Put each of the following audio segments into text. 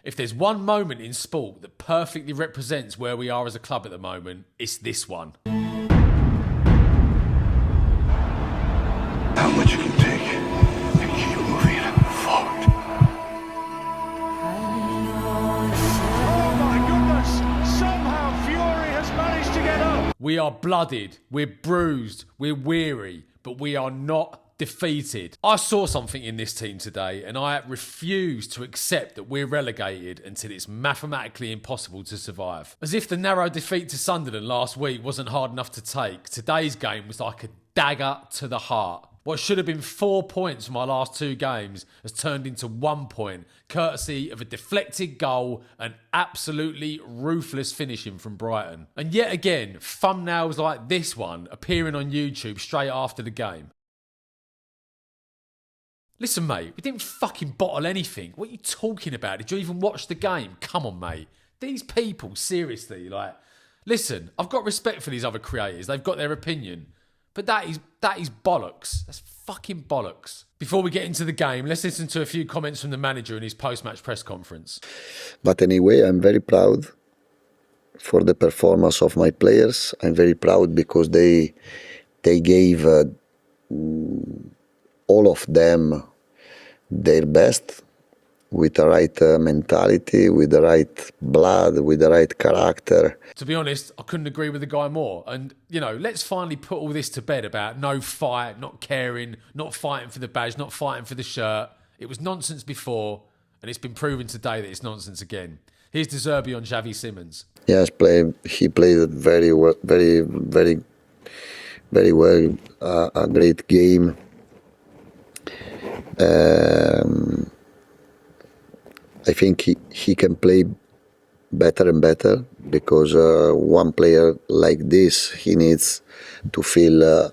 If there's one moment in sport that perfectly represents where we are as a club at the moment, it's this one. How much you can take and keep moving forward. Oh my goodness! Somehow Fury has managed to get up. We are blooded, we're bruised, we're weary, but we are not defeated. I saw something in this team today and I refuse to accept that we're relegated until it's mathematically impossible to survive. As if the narrow defeat to Sunderland last week wasn't hard enough to take, today's game was like a dagger to the heart. What should have been 4 points from our last 2 games has turned into 1 point, courtesy of a deflected goal and absolutely ruthless finishing from Brighton. And yet again, thumbnails like this one appearing on YouTube straight after the game. Listen, mate, we didn't fucking bottle anything. What are you talking about? Did you even watch the game? Come on, mate. These people, seriously, like... Listen, I've got respect for these other creators. They've got their opinion. But that is bollocks. That's fucking bollocks. Before we get into the game, let's listen to a few comments from the manager in his post-match press conference. But anyway, I'm very proud for the performance of my players. I'm very proud because they gave all of them their best with the right mentality, with the right blood, with the right character. To be honest, I couldn't agree with the guy more. And, you know, let's finally put all this to bed about no fight, not caring, not fighting for the badge, not fighting for the shirt. It was nonsense before, and it's been proven today that it's nonsense again. Here's De Zerbi on Xavi Simons. Yes, he played very well, very well, a great game. I think he can play better and better because one player like this, he needs to feel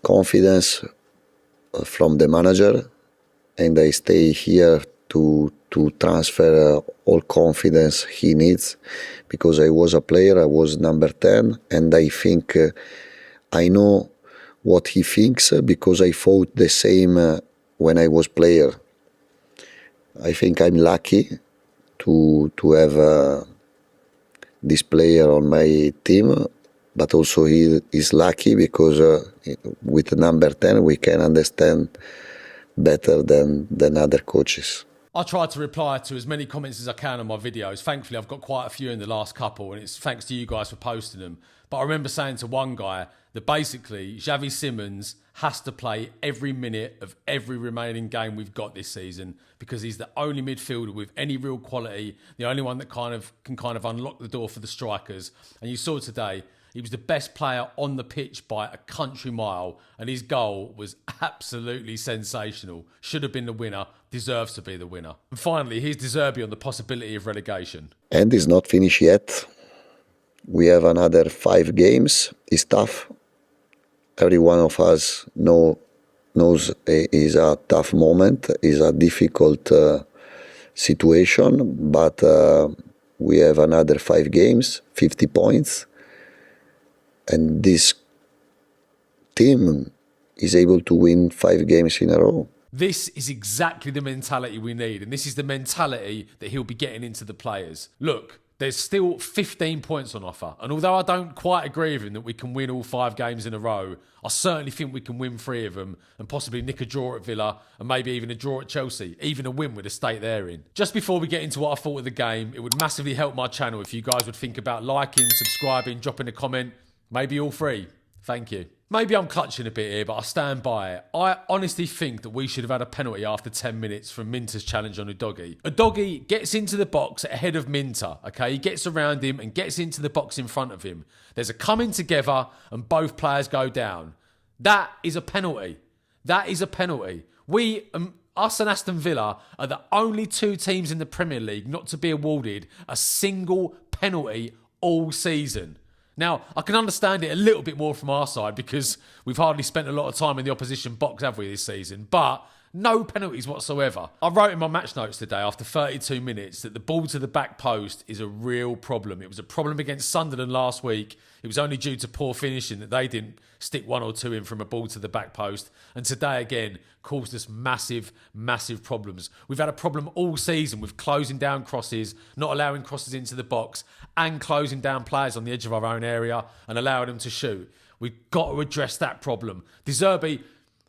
confidence from the manager, and I stay here to transfer all confidence he needs, because I was a player, I was number 10, and I think I know what he thinks because I fought the same when I was player. I think I'm lucky to have this player on my team, but also he is lucky because with number 10 we can understand better than other coaches. I tried to reply to as many comments as I can on my videos. Thankfully, I've got quite a few in the last couple, and it's thanks to you guys for posting them. But I remember saying to one guy that basically Xavi Simons has to play every minute of every remaining game we've got this season, because he's the only midfielder with any real quality, the only one that can unlock the door for the strikers. And you saw today, he was the best player on the pitch by a country mile, and his goal was absolutely sensational. Should have been the winner, deserves to be the winner. And finally, here's De Zerbi on the possibility of relegation. And it's not finished yet. We have another 5 games. It's tough. Every one of us knows it's a tough moment, it's a difficult situation, but we have another 5 games, 50 points, and this team is able to win 5 games in a row. This is exactly the mentality we need, and this is the mentality that he'll be getting into the players. Look, there's still 15 points on offer, and although I don't quite agree with him that we can win all 5 games in a row, I certainly think we can win 3 of them and possibly nick a draw at Villa and maybe even a draw at Chelsea, even a win with the state they're in. Just before we get into what I thought of the game, it would massively help my channel if you guys would think about liking, subscribing, dropping a comment, maybe all 3. Thank you. Maybe I'm clutching a bit here, but I stand by it. I honestly think that we should have had a penalty after 10 minutes from Minter's challenge on Udogie. Udogie gets into the box ahead of Minter, okay? He gets around him and gets into the box in front of him. There's a coming together and both players go down. That is a penalty. That is a penalty. Us and Aston Villa are the only 2 teams in the Premier League not to be awarded a single penalty all season. Now, I can understand it a little bit more from our side because we've hardly spent a lot of time in the opposition box, have we, this season? But No penalties whatsoever. I wrote in my match notes today after 32 minutes that the ball to the back post is a real problem. It was a problem against Sunderland last week. It was only due to poor finishing that they didn't stick one or two in from a ball to the back post. And today, again, caused us massive, massive problems. We've had a problem all season with closing down crosses, not allowing crosses into the box, and closing down players on the edge of our own area and allowing them to shoot. We've got to address that problem. De Zerbi,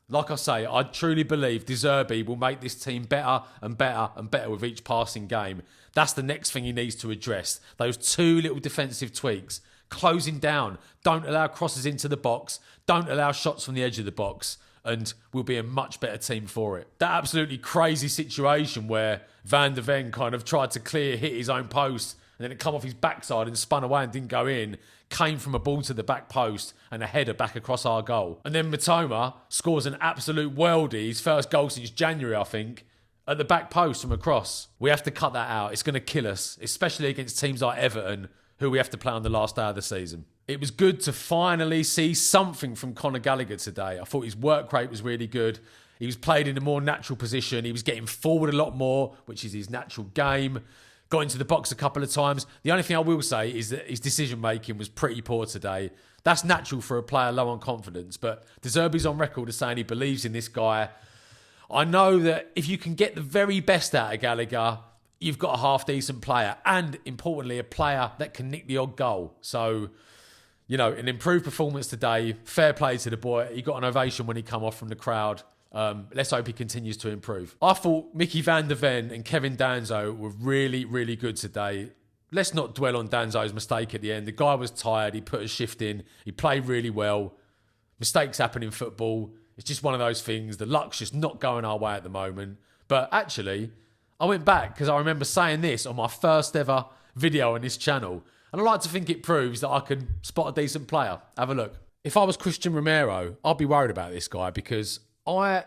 like I say, I truly believe De Zerbi will make this team better and better and better with each passing game. That's the next thing he needs to address. Those two little defensive tweaks. Closing down. Don't allow crosses into the box. Don't allow shots from the edge of the box. And we'll be a much better team for it. That absolutely crazy situation where Van de Ven kind of tried to hit his own post, and then it come off his backside and spun away and didn't go in, came from a ball to the back post and a header back across our goal. And then Matoma scores an absolute worldie, his first goal since January, I think, at the back post from a cross. We have to cut that out. It's going to kill us, especially against teams like Everton, who we have to play on the last day of the season. It was good to finally see something from Conor Gallagher today. I thought his work rate was really good. He was played in a more natural position. He was getting forward a lot more, which is his natural game. Got into the box a couple of times. The only thing I will say is that his decision-making was pretty poor today. That's natural for a player low on confidence, but De Zerbi's on record as saying he believes in this guy. I know that if you can get the very best out of Gallagher, you've got a half-decent player and, importantly, a player that can nick the odd goal. So, you know, an improved performance today. Fair play to the boy. He got an ovation when he come off from the crowd. Let's hope he continues to improve. I thought Mickey van der Ven and Kevin Danzo were really, really good today. Let's not dwell on Danzo's mistake at the end. The guy was tired. He put a shift in. He played really well. Mistakes happen in football. It's just one of those things. The luck's just not going our way at the moment. But actually, I went back because I remember saying this on my first ever video on this channel. And I like to think it proves that I can spot a decent player. Have a look. If I was Christian Romero, I'd be worried about this guy because I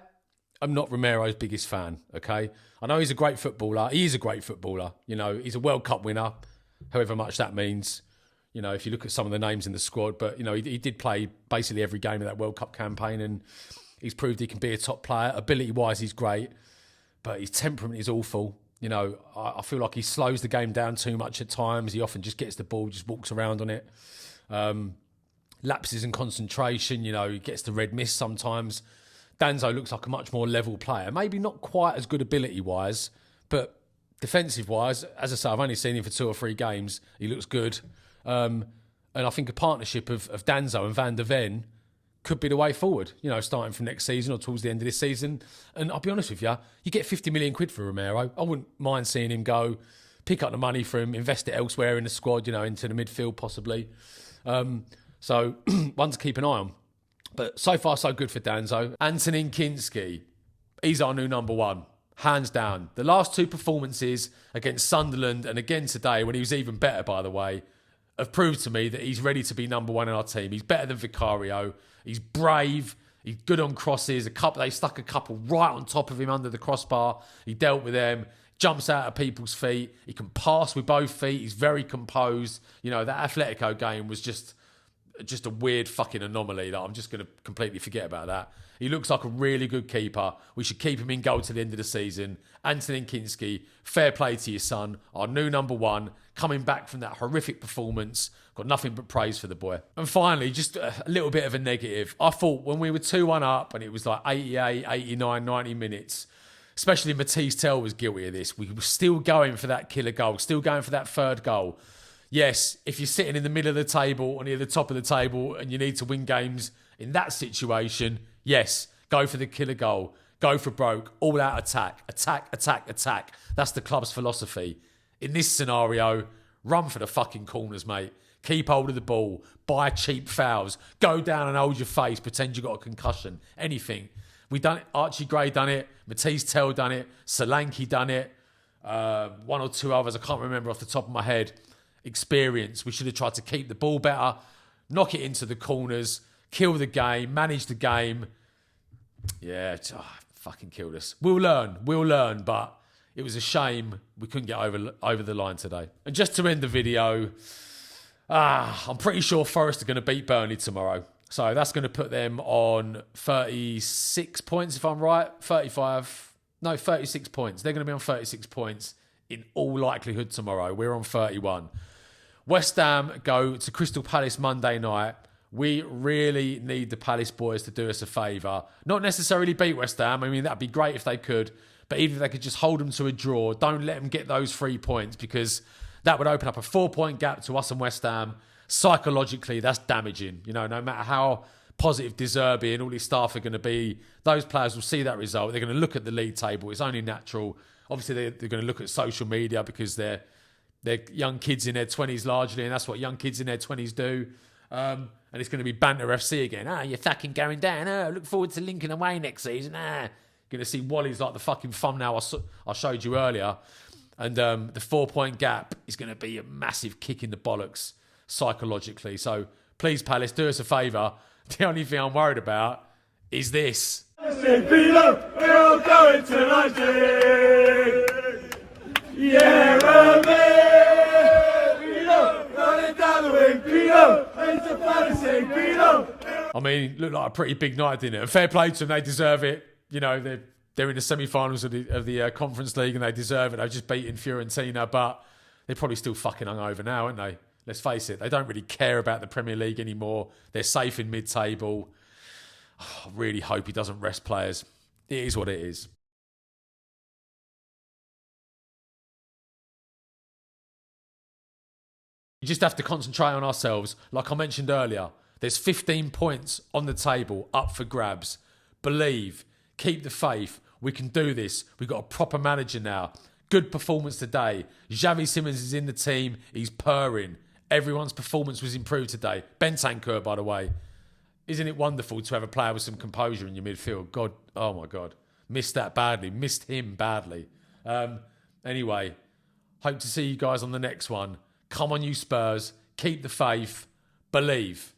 am not Romero's biggest fan, okay? I know he's a great footballer. He is a great footballer. You know, he's a World Cup winner, however much that means. You know, if you look at some of the names in the squad. But, you know, he did play basically every game of that World Cup campaign and he's proved he can be a top player. Ability-wise, he's great. But his temperament is awful. You know, I feel like he slows the game down too much at times. He often just gets the ball, just walks around on it. Lapses in concentration, you know, he gets the red mist sometimes. Danzo looks like a much more level player. Maybe not quite as good ability-wise, but defensive-wise, as I say, I've only seen him for 2 or 3 games. He looks good. And I think a partnership of Danzo and Van der Ven could be the way forward, you know, starting from next season or towards the end of this season. And I'll be honest with you, you get 50 million quid for Romero. I wouldn't mind seeing him go, pick up the money for him, invest it elsewhere in the squad, you know, into the midfield possibly. So one to keep an eye on. But so far, so good for Danzo. Antonin Kinski, he's our new number one, hands down. The last 2 performances against Sunderland and again today, when he was even better, by the way, have proved to me that he's ready to be number one in our team. He's better than Vicario. He's brave. He's good on crosses. They stuck a couple right on top of him under the crossbar. He dealt with them. Jumps out of people's feet. He can pass with both feet. He's very composed. You know, that Atletico game was just a weird fucking anomaly that I'm just going to completely forget about that. He looks like a really good keeper. We should keep him in goal to the end of the season. Antonin Kinski, fair play to your son. Our new number one, coming back from that horrific performance. Got nothing but praise for the boy. And finally, just a little bit of a negative. I thought when we were 2-1 up and it was like 88, 89, 90 minutes, especially Matisse Tell was guilty of this. We were still going for that killer goal, still going for that third goal. Yes, if you're sitting in the middle of the table or near the top of the table and you need to win games in that situation, yes, go for the killer goal. Go for broke, all out attack. Attack, attack, attack. That's the club's philosophy. In this scenario, run for the fucking corners, mate. Keep hold of the ball. Buy cheap fouls. Go down and hold your face. Pretend you got a concussion. Anything. We done it. Archie Gray done it. Matisse Tell done it. Solanke done it. 1 or 2 others. I can't remember off the top of my head. Experience. We should have tried to keep the ball better. Knock it into the corners. Kill the game. Manage the game. Yeah. Fucking killed us. We'll learn. But it was a shame we couldn't get over the line today. And just to end the video, I'm pretty sure Forest are going to beat Burnley tomorrow. So that's going to put them on 36 points, if I'm right. 36 points. They're going to be on 36 points in all likelihood tomorrow. We're on 31. West Ham go to Crystal Palace Monday night. We really need the Palace boys to do us a favour. Not necessarily beat West Ham. I mean, that'd be great if they could. But even if they could just hold them to a draw, don't let them get those 3 points, because that would open up a 4-point gap to us and West Ham. Psychologically, that's damaging. You know, no matter how positive De Zerbi and all his staff are going to be, those players will see that result. They're going to look at the league table. It's only natural. Obviously, they're going to look at social media, because they're young kids in their 20s largely, and that's what young kids in their 20s do. And it's going to be banter FC again. You're fucking going down. Look forward to Lincoln away next season. Going to see Wally's like the fucking thumbnail I showed you earlier. And the 4-point gap is going to be a massive kick in the bollocks psychologically. So please, Palace, do us a favour. The only thing I'm worried about is this. We're all going to London. Yeah, running down the wing, into Palace, I mean, looked like a pretty big night, didn't it? And fair play to them, they deserve it. You know, they're in the semi-finals of the Conference League, and they deserve it. They've just beaten Fiorentina, but they're probably still fucking hungover now, aren't they? Let's face it, they don't really care about the Premier League anymore. They're safe in mid-table. I really hope he doesn't rest players. It is what it is. You just have to concentrate on ourselves. Like I mentioned earlier, there's 15 points on the table up for grabs. Believe, keep the faith. We can do this. We've got a proper manager now. Good performance today. Xavi Simons is in the team. He's purring. Everyone's performance was improved today. Bentancur, by the way. Isn't it wonderful to have a player with some composure in your midfield? God, oh my God. Missed that badly. Missed him badly. Anyway, hope to see you guys on the next one. Come on, you Spurs. Keep the faith. Believe.